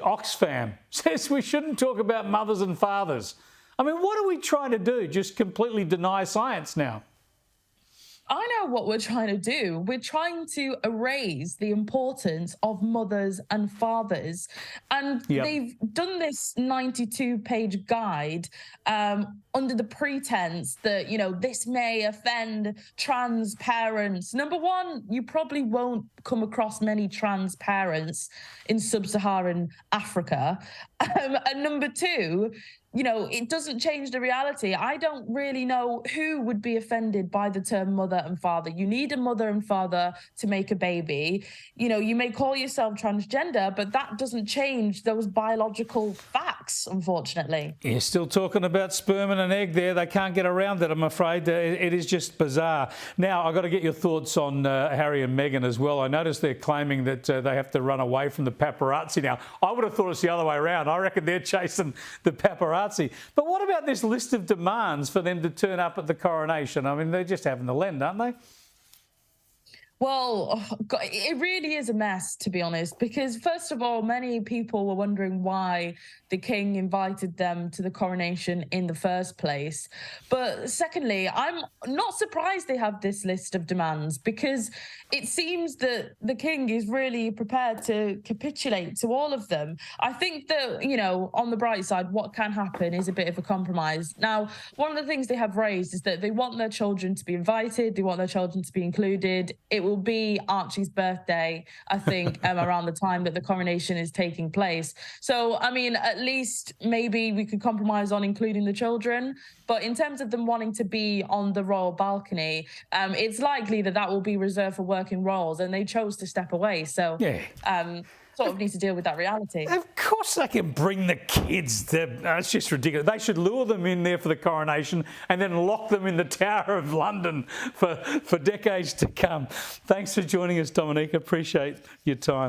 Oxfam says we shouldn't talk about mothers and fathers. I mean, what are we trying to do? Just completely deny science now? I know what we're trying to do. We're trying to erase the importance of mothers and fathers. And they've done this 92-page guide under the pretense that, this may offend trans parents. Number one, you probably won't come across many trans parents in sub-Saharan Africa. And number two, it doesn't change the reality. I don't really know who would be offended by the term mother and father. You need a mother and father to make a baby. You may call yourself transgender, but that doesn't change those biological facts, unfortunately. You're still talking about sperm and an egg there. They can't get around it, I'm afraid. It is just bizarre. Now, I've got to get your thoughts on Harry and Meghan as well. I noticed they're claiming that they have to run away from the paparazzi now. I would have thought it's the other way around. I reckon they're chasing the paparazzi. But what about this list of demands for them to turn up at the coronation? I mean, they're just having the lend, aren't they? Well, it really is a mess, to be honest, because first of all, many people were wondering why the king invited them to the coronation in the first place. But secondly, I'm not surprised they have this list of demands, because it seems that the king is really prepared to capitulate to all of them. I think that, on the bright side, what can happen is a bit of a compromise. Now, one of the things they have raised is that they want their children to be invited, they want their children to be included. It will be Archie's birthday, I think, around the time that the coronation is taking place. So, I mean, at least maybe we could compromise on including the children. But in terms of them wanting to be on the royal balcony, it's likely that will be reserved for working royals, and they chose to step away. So, sort of need to deal with that reality. Of course they can bring the kids. It's just ridiculous. They should lure them in there for the coronation and then lock them in the Tower of London for decades to come. Thanks for joining us, Dominique. Appreciate your time.